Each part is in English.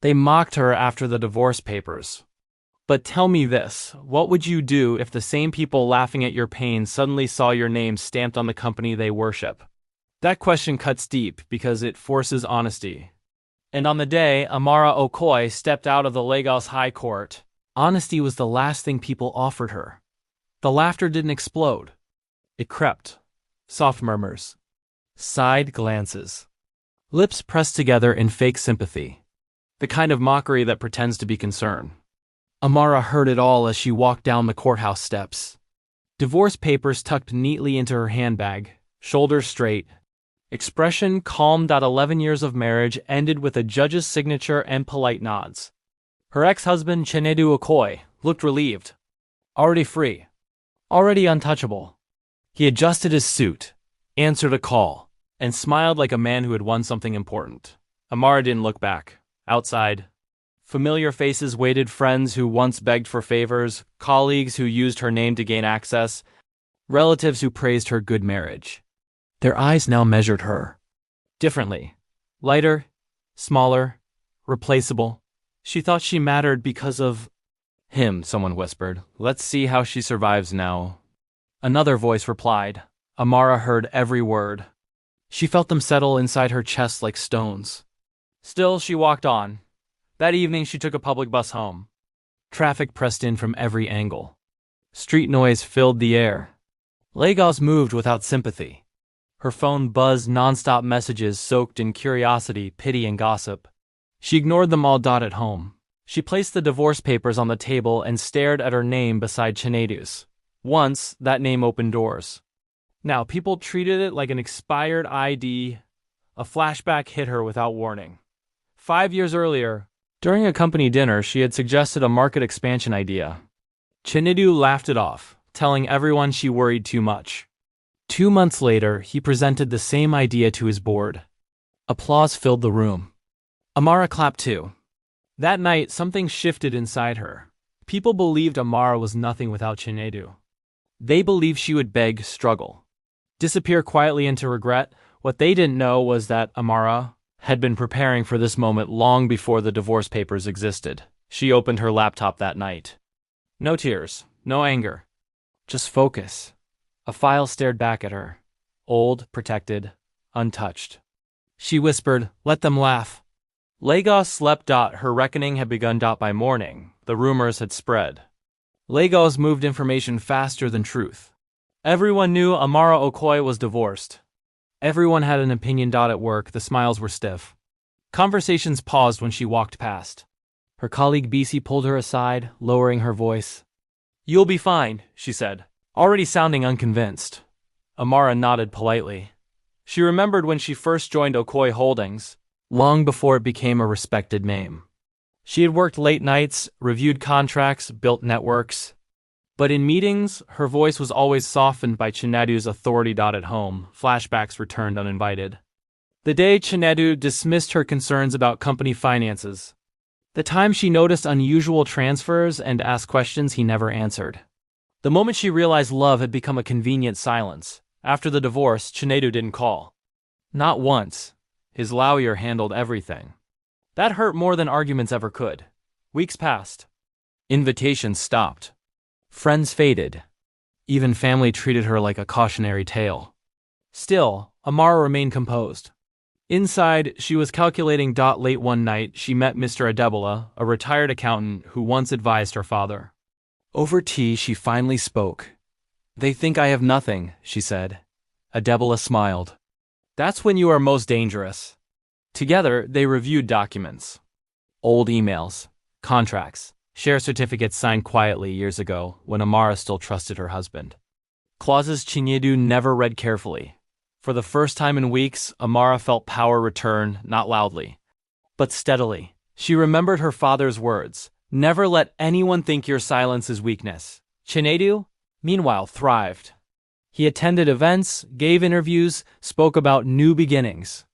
They mocked her after the divorce papers. But tell me this, what would you do if the same people laughing at your pain suddenly saw your name stamped on the company they worship? That question cuts deep because it forces honesty. And on the day Amara Okoye stepped out of the Lagos High Court, honesty was the last thing people offered her. The laughter didn't explode. It crept. Soft murmurs. Side glances. Lips pressed together in fake sympathy. The kind of mockery that pretends to be concern. Amara heard it all as she walked down the courthouse steps. Divorce papers tucked neatly into her handbag, shoulders straight. Expression calm. 11 years of marriage ended with a judge's signature and polite nods. Her ex-husband Chinedu Okoye looked relieved. Already free. Already untouchable. He adjusted his suit, answered a call, and smiled like a man who had won something important. Amara didn't look back. Outside, familiar faces waited, friends who once begged for favors, colleagues who used her name to gain access, relatives who praised her good marriage. Their eyes now measured her. Differently. Lighter, smaller, replaceable. She thought she mattered because of him, someone whispered. Let's see how she survives now. Another voice replied. Amara heard every word. She felt them settle inside her chest like stones. Still, she walked on. That evening, she took a public bus home. Traffic pressed in from every angle. Street noise filled the air. Lagos moved without sympathy. Her phone buzzed nonstop, messages soaked in curiosity, pity, and gossip. She ignored them all. At home, she placed the divorce papers on the table and stared at her name beside Chinedu's. Once, that name opened doors. Now, people treated it like an expired ID. A flashback hit her without warning. 5 years earlier, during a company dinner, she had suggested a market expansion idea. Chinedu laughed it off, telling everyone she worried too much. 2 months later, he presented the same idea to his board. Applause filled the room. Amara clapped too. That night, something shifted inside her. People believed Amara was nothing without Chinedu. They believed she would beg, struggle, disappear quietly into regret. What they didn't know was that Amara had been preparing for this moment long before the divorce papers existed. She opened her laptop that night. No tears, no anger, just focus. A file stared back at her. Old, protected, untouched. She whispered, "Let them laugh." Lagos slept. Her reckoning had begun. By morning, the rumors had spread. Lagos moved information faster than truth. Everyone knew Amara Okoye was divorced. Everyone had an opinion. At work, the smiles were stiff. Conversations paused when she walked past. Her colleague BC pulled her aside, lowering her voice. "You'll be fine," she said, already sounding unconvinced. Amara nodded politely. She remembered when she first joined Okoye Holdings, long before it became a respected name. She had worked late nights, reviewed contracts, built networks. But in meetings, her voice was always softened by Chinedu's authority. At home, flashbacks returned uninvited. The day Chinedu dismissed her concerns about company finances. The time she noticed unusual transfers and asked questions he never answered. The moment she realized love had become a convenient silence. After the divorce, Chinedu didn't call. Not once. His lawyer handled everything. That hurt more than arguments ever could. Weeks passed. Invitations stopped. Friends faded. Even family treated her like a cautionary tale. Still, Amara remained composed. Inside, she was calculating. Late one night, she met Mr. Adebola, a retired accountant who once advised her father. Over tea, she finally spoke. "They think I have nothing," she said. Adebola smiled. "That's when you are most dangerous." Together, they reviewed documents. Old emails, contracts, share certificates signed quietly years ago when Amara still trusted her husband. Clauses Chinedu never read carefully. For the first time in weeks, Amara felt power return, not loudly, but steadily. She remembered her father's words, "Never let anyone think your silence is weakness." Chinedu, meanwhile, thrived. He attended events, gave interviews, spoke about new beginnings.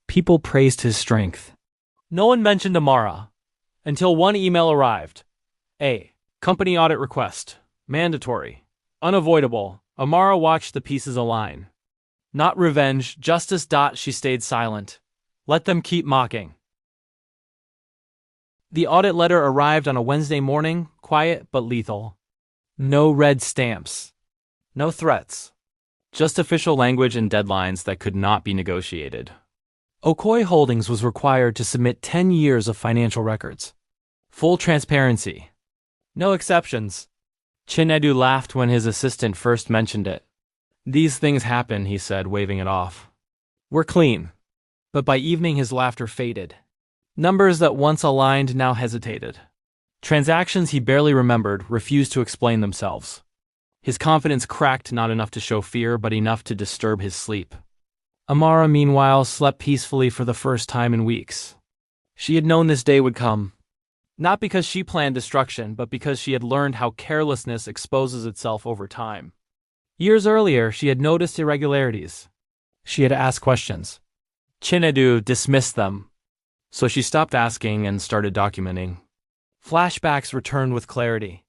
People praised his strength. No one mentioned Amara, until one email arrived. A company audit request. Mandatory. Unavoidable. Amara watched the pieces align. Not revenge, justice. She stayed silent. Let them keep mocking. The audit letter arrived on a Wednesday morning, quiet but lethal. No red stamps. No threats. Just official language and deadlines that could not be negotiated. Okoye Holdings was required to submit 10 years of financial records. Full transparency. No exceptions. Chinedu laughed when his assistant first mentioned it. These things happen, he said, waving it off. We're clean. But by evening his laughter faded. Numbers that once aligned now hesitated. Transactions he barely remembered refused to explain themselves. His confidence cracked, not enough to show fear, but enough to disturb his sleep. Amara, meanwhile, slept peacefully for the first time in weeks. She had known this day would come. Not because she planned destruction, but because she had learned how carelessness exposes itself over time. Years earlier, she had noticed irregularities. She had asked questions. Chinedu dismissed them. So she stopped asking and started documenting. Flashbacks returned with clarity.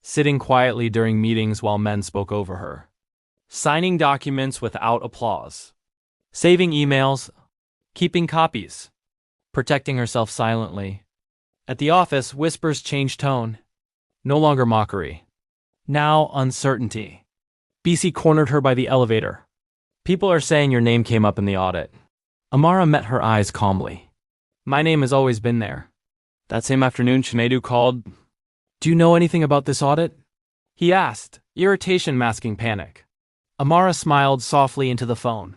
Sitting quietly during meetings while men spoke over her. Signing documents without applause. Saving emails. Keeping copies. Protecting herself silently. At the office, whispers changed tone. No longer mockery. Now uncertainty. BC cornered her by the elevator. People are saying your name came up in the audit. Amara met her eyes calmly. My name has always been there. That same afternoon, Chinedu called. Do you know anything about this audit? He asked, irritation masking panic. Amara smiled softly into the phone.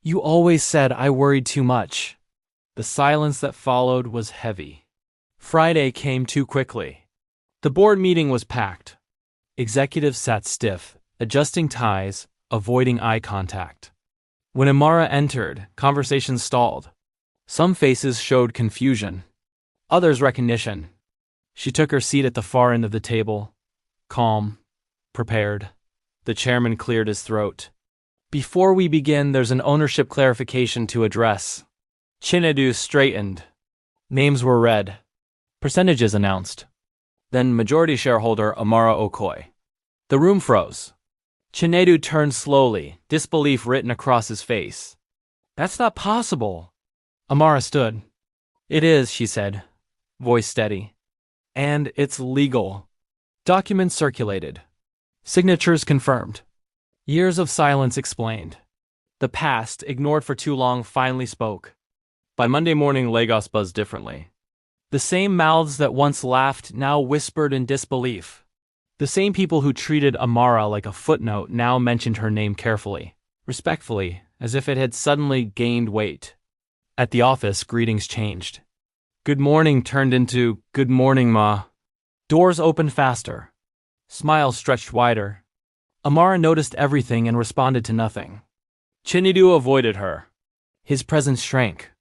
You always said I worried too much. The silence that followed was heavy. Friday came too quickly. The board meeting was packed. Executives sat stiff, adjusting ties, avoiding eye contact. When Amara entered, conversation stalled. Some faces showed confusion. Others recognition. She took her seat at the far end of the table. Calm. Prepared. The chairman cleared his throat. Before we begin, there's an ownership clarification to address. Chinedu straightened. Names were read. Percentages announced. Then majority shareholder Amara Okoye. The room froze. Chinedu turned slowly, disbelief written across his face. That's not possible. Amara stood. It is, she said, voice steady. And it's legal. Documents circulated. Signatures confirmed. Years of silence explained. The past, ignored for too long, finally spoke. By Monday morning, Lagos buzzed differently. The same mouths that once laughed now whispered in disbelief. The same people who treated Amara like a footnote now mentioned her name carefully, respectfully, as if it had suddenly gained weight. At the office, greetings changed. Good morning turned into good morning, ma. Doors opened faster. Smiles stretched wider. Amara noticed everything and responded to nothing. Chinedu avoided her. His presence shrank.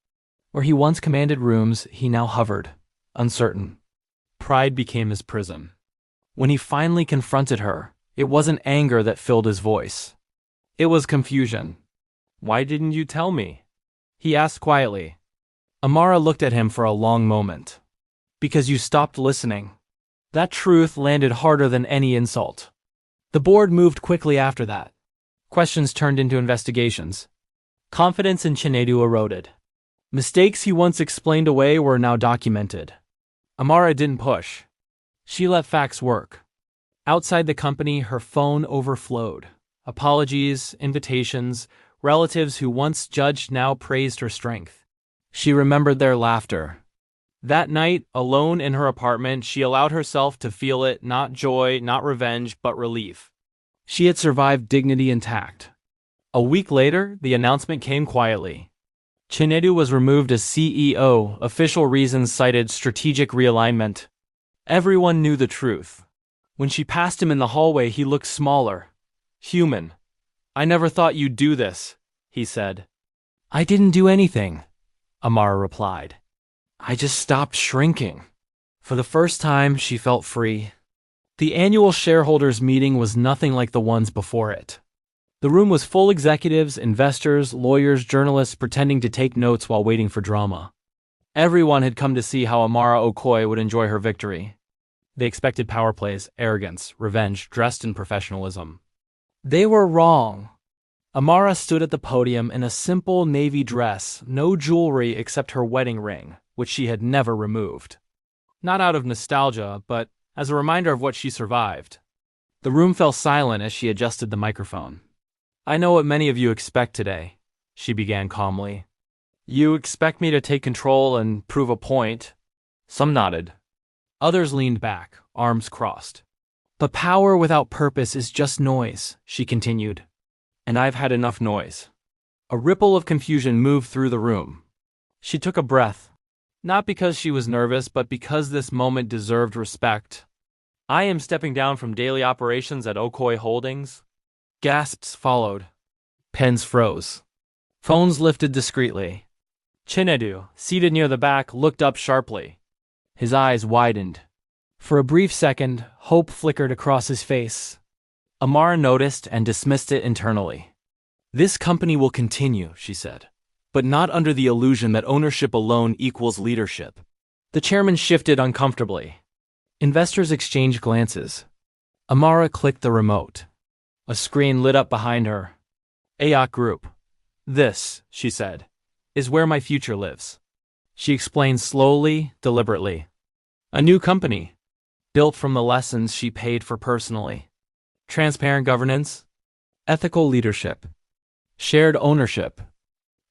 Where he once commanded rooms, he now hovered, uncertain. Pride became his prison. When he finally confronted her, it wasn't anger that filled his voice. It was confusion. Why didn't you tell me? He asked quietly. Amara looked at him for a long moment. Because you stopped listening. That truth landed harder than any insult. The board moved quickly after that. Questions turned into investigations. Confidence in Chinedu eroded. Mistakes he once explained away were now documented. Amara didn't push. She let facts work. Outside the company, her phone overflowed. Apologies, invitations, relatives who once judged now praised her strength. She remembered their laughter. That night, alone in her apartment, she allowed herself to feel it, not joy, not revenge, but relief. She had survived dignity intact. A week later, the announcement came quietly. Chinedu was removed as CEO, official reasons cited strategic realignment. Everyone knew the truth. When she passed him in the hallway, he looked smaller. Human. I never thought you'd do this, he said. I didn't do anything, Amara replied. I just stopped shrinking. For the first time, she felt free. The annual shareholders' meeting was nothing like the ones before it. The room was full executives, investors, lawyers, journalists pretending to take notes while waiting for drama. Everyone had come to see how Amara Okoye would enjoy her victory. They expected power plays, arrogance, revenge, dressed in professionalism. They were wrong. Amara stood at the podium in a simple navy dress, no jewelry except her wedding ring, which she had never removed. Not out of nostalgia, but as a reminder of what she survived. The room fell silent as she adjusted the microphone. "I know what many of you expect today," she began calmly. "You expect me to take control and prove a point." Some nodded. Others leaned back, arms crossed. "But power without purpose is just noise," she continued. "And I've had enough noise." A ripple of confusion moved through the room. She took a breath, not because she was nervous, but because this moment deserved respect. "I am stepping down from daily operations at Okoye Holdings." Gasps followed. Pens froze. Phones lifted discreetly. Chinedu, seated near the back, looked up sharply. His eyes widened. For a brief second, hope flickered across his face. Amara noticed and dismissed it internally. "This company will continue," she said, "but not under the illusion that ownership alone equals leadership." The chairman shifted uncomfortably. Investors exchanged glances. Amara clicked the remote. A screen lit up behind her. "AOC Group. This," she said, "is where my future lives." She explained slowly, deliberately. "A new company, built from the lessons she paid for personally. Transparent governance, ethical leadership, shared ownership,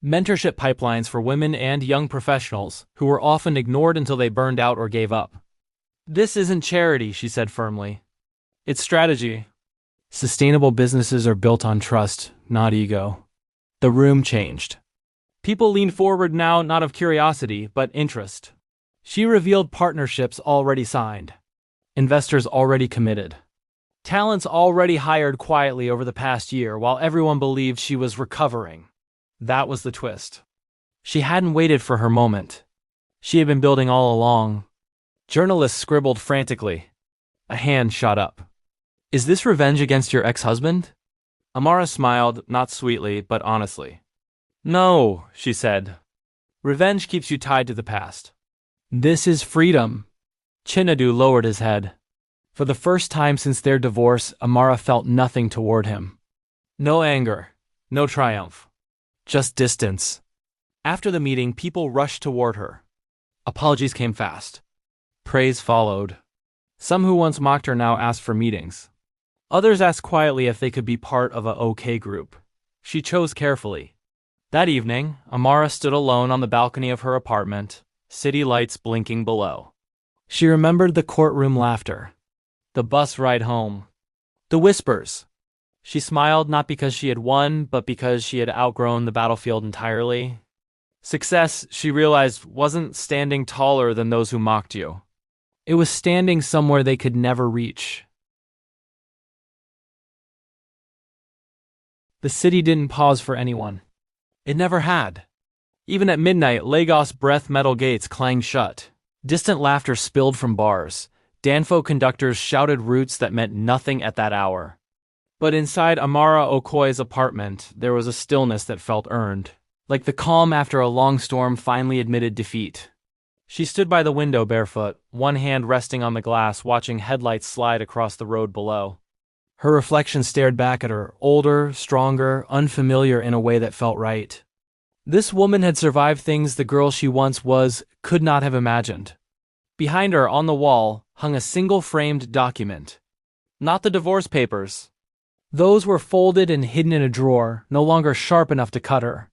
mentorship pipelines for women and young professionals who were often ignored until they burned out or gave up." "This isn't charity," she said firmly. "It's strategy." Sustainable businesses are built on trust, not ego. The room changed. People leaned forward now, not of curiosity, but interest. She revealed partnerships already signed, investors already committed, talents already hired quietly over the past year while everyone believed she was recovering. That was the twist. She hadn't waited for her moment. She had been building all along. Journalists scribbled frantically. A hand shot up. "Is this revenge against your ex-husband?" Amara smiled, not sweetly, but honestly. "No," she said. "Revenge keeps you tied to the past. This is freedom." Chinedu lowered his head. For the first time since their divorce, Amara felt nothing toward him. No anger, no triumph. Just distance. After the meeting, people rushed toward her. Apologies came fast. Praise followed. Some who once mocked her now asked for meetings. Others asked quietly if they could be part of a OK group. She chose carefully. That evening, Amara stood alone on the balcony of her apartment, city lights blinking below. She remembered the courtroom laughter, the bus ride home, the whispers. She smiled not because she had won, but because she had outgrown the battlefield entirely. Success, she realized, wasn't standing taller than those who mocked you. It was standing somewhere they could never reach. The city didn't pause for anyone. It never had. Even at midnight, Lagos' breath metal gates clanged shut. Distant laughter spilled from bars. Danfo conductors shouted roots that meant nothing at that hour. But inside Amara Okoye's apartment, there was a stillness that felt earned, like the calm after a long storm finally admitted defeat. She stood by the window barefoot, one hand resting on the glass, watching headlights slide across the road below. Her reflection stared back at her, older, stronger, unfamiliar in a way that felt right. This woman had survived things the girl she once was could not have imagined. Behind her, on the wall, hung a single framed document. Not the divorce papers. Those were folded and hidden in a drawer, no longer sharp enough to cut her.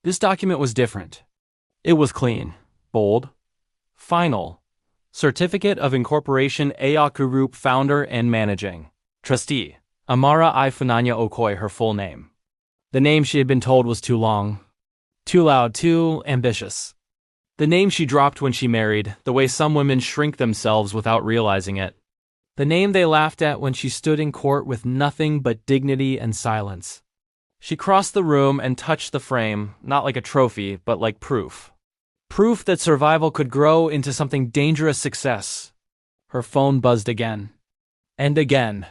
This document was different. It was clean, bold, final. Certificate of Incorporation, AOC Group founder and managing trustee, Amara Ifunanya Okoye, her full name. The name she had been told was too long, too loud, too ambitious. The name she dropped when she married, the way some women shrink themselves without realizing it. The name they laughed at when she stood in court with nothing but dignity and silence. She crossed the room and touched the frame, not like a trophy, but like proof. Proof that survival could grow into something dangerous success. Her phone buzzed again. And again.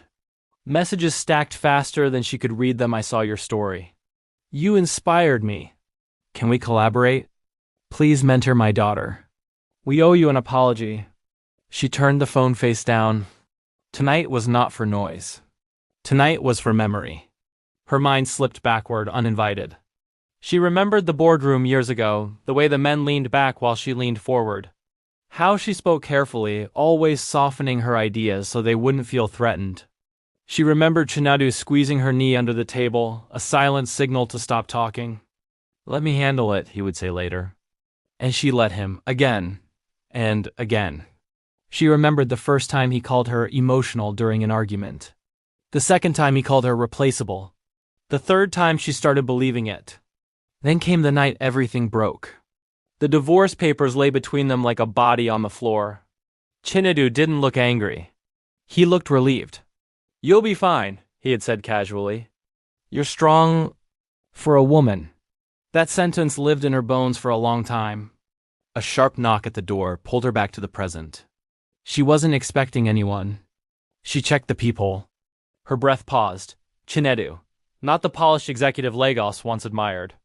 Messages stacked faster than she could read them. "I saw your story. You inspired me. Can we collaborate? Please mentor my daughter. We owe you an apology." She turned the phone face down. Tonight was not for noise. Tonight was for memory. Her mind slipped backward, uninvited. She remembered the boardroom years ago, the way the men leaned back while she leaned forward. How she spoke carefully, always softening her ideas so they wouldn't feel threatened. She remembered Chinadu squeezing her knee under the table, a silent signal to stop talking. "Let me handle it," he would say later. And she let him, again and again. She remembered the first time he called her emotional during an argument. The second time he called her replaceable. The third time she started believing it. Then came the night everything broke. The divorce papers lay between them like a body on the floor. Chinadu didn't look angry. He looked relieved. "You'll be fine," he had said casually. "You're strong for a woman." That sentence lived in her bones for a long time. A sharp knock at the door pulled her back to the present. She wasn't expecting anyone. She checked the peephole. Her breath paused. Chinedu. Not the polished executive Lagos once admired.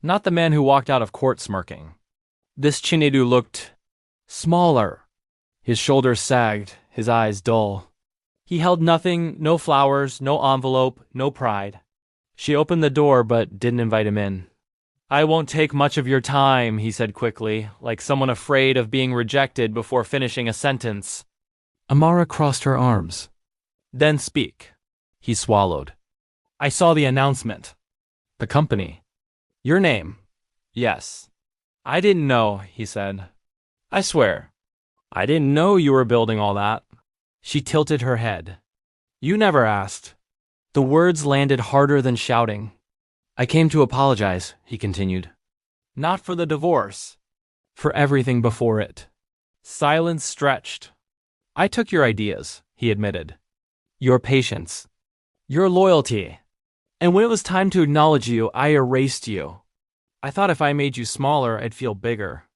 Not the man who walked out of court smirking. This Chinedu looked smaller. His shoulders sagged, his eyes dull. He held nothing, no flowers, no envelope, no pride. She opened the door but didn't invite him in. "I won't take much of your time," he said quickly, like someone afraid of being rejected before finishing a sentence. Amara crossed her arms. "Then speak." He swallowed. "I saw the announcement." "The company." "Your name." "Yes." "I didn't know," he said. "I swear. I didn't know you were building all that." She tilted her head. "You never asked." The words landed harder than shouting. "I came to apologize," he continued. "Not for the divorce. For everything before it." Silence stretched. "I took your ideas," he admitted. "Your patience. Your loyalty. And when it was time to acknowledge you, I erased you. I thought if I made you smaller, I'd feel bigger."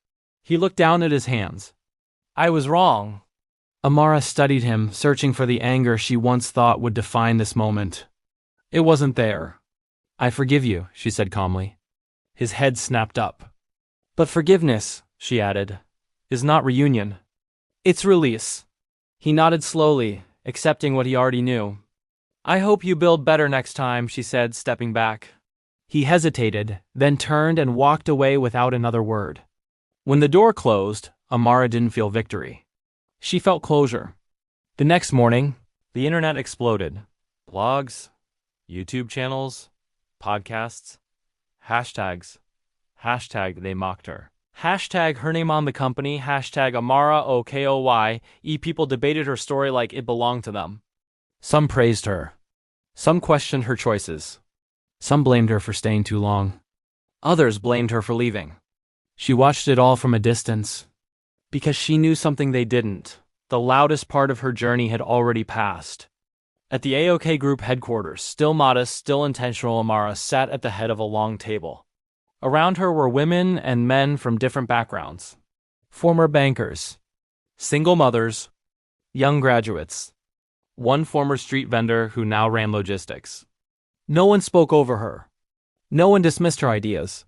He looked down at his hands. "I was wrong." Amara studied him, searching for the anger she once thought would define this moment. It wasn't there. "I forgive you," she said calmly. His head snapped up. "But forgiveness," she added, "is not reunion. It's release." He nodded slowly, accepting what he already knew. "I hope you build better next time," she said, stepping back. He hesitated, then turned and walked away without another word. When the door closed, Amara didn't feel victory. She felt closure. The next morning, the internet exploded. Blogs, YouTube channels, podcasts, hashtags. Hashtag they mocked her. Hashtag her name on the company. Hashtag Amara Okoye. People debated her story like it belonged to them. Some praised her. Some questioned her choices. Some blamed her for staying too long. Others blamed her for leaving. She watched it all from a distance. Because she knew something they didn't. The loudest part of her journey had already passed. At the AOK Group headquarters, still modest, still intentional, Amara sat at the head of a long table. Around her were women and men from different backgrounds. Former bankers. Single mothers. Young graduates. One former street vendor who now ran logistics. No one spoke over her. No one dismissed her ideas.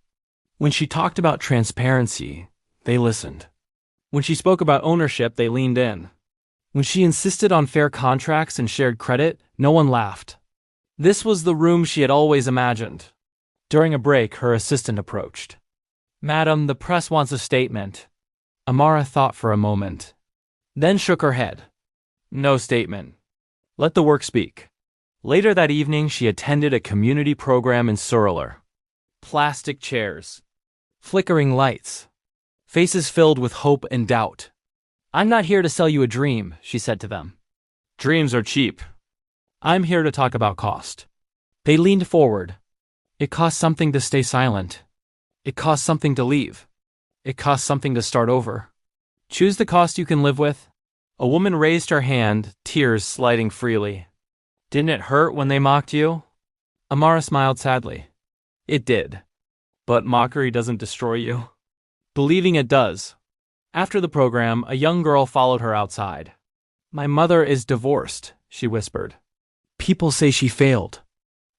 When she talked about transparency, they listened. When she spoke about ownership, they leaned in. When she insisted on fair contracts and shared credit, no one laughed. This was the room she had always imagined. During a break, her assistant approached. "Madam, the press wants a statement." Amara thought for a moment, then shook her head. "No statement. Let the work speak." Later that evening, she attended a community program in Surrey. Plastic chairs. Flickering lights. Faces filled with hope and doubt. "I'm not here to sell you a dream," she said to them. "Dreams are cheap. I'm here to talk about cost." They leaned forward. It costs something to stay silent. It costs something to leave. It costs something to start over. Choose the cost you can live with. A woman raised her hand, tears sliding freely. "Didn't it hurt when they mocked you?" Amara smiled sadly. "It did. But mockery doesn't destroy you. Believing it does." After the program, a young girl followed her outside. "My mother is divorced," she whispered. "People say she failed."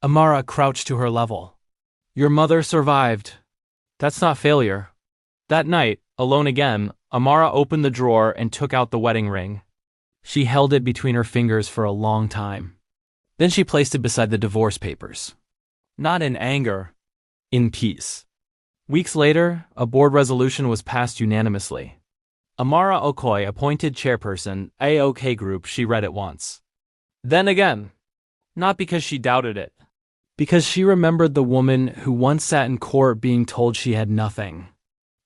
Amara crouched to her level. "Your mother survived. That's not failure." That night, alone again, Amara opened the drawer and took out the wedding ring. She held it between her fingers for a long time. Then she placed it beside the divorce papers. Not in anger, in peace. Weeks later, a board resolution was passed unanimously. Amara Okoye appointed chairperson, AOK Group. She read it once. Then again. Not because she doubted it. Because she remembered the woman who once sat in court being told she had nothing.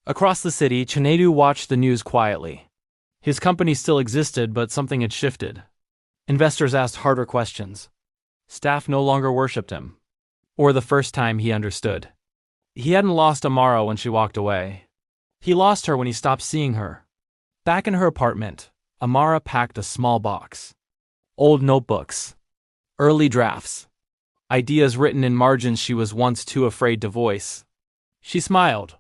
Across the city, Chinedu watched the news quietly. His company still existed, but something had shifted. Investors asked harder questions. Staff no longer worshipped him. Or the first time he understood. He hadn't lost Amara when she walked away. He lost her when he stopped seeing her. Back in her apartment, Amara packed a small box. Old notebooks. Early drafts. Ideas written in margins she was once too afraid to voice. She smiled.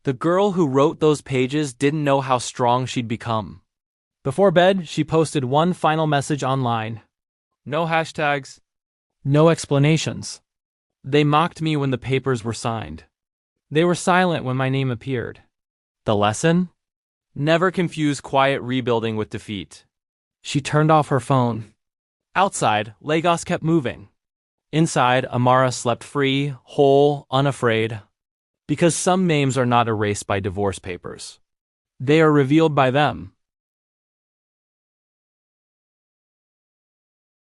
The girl who wrote those pages didn't know how strong she'd become. Before bed, she posted one final message online. No hashtags. No explanations. They mocked me when the papers were signed. They were silent when my name appeared. The lesson? Never confuse quiet rebuilding with defeat. She turned off her phone. Outside, Lagos kept moving. Inside, Amara slept free, whole, unafraid. Because some names are not erased by divorce papers. They are revealed by them.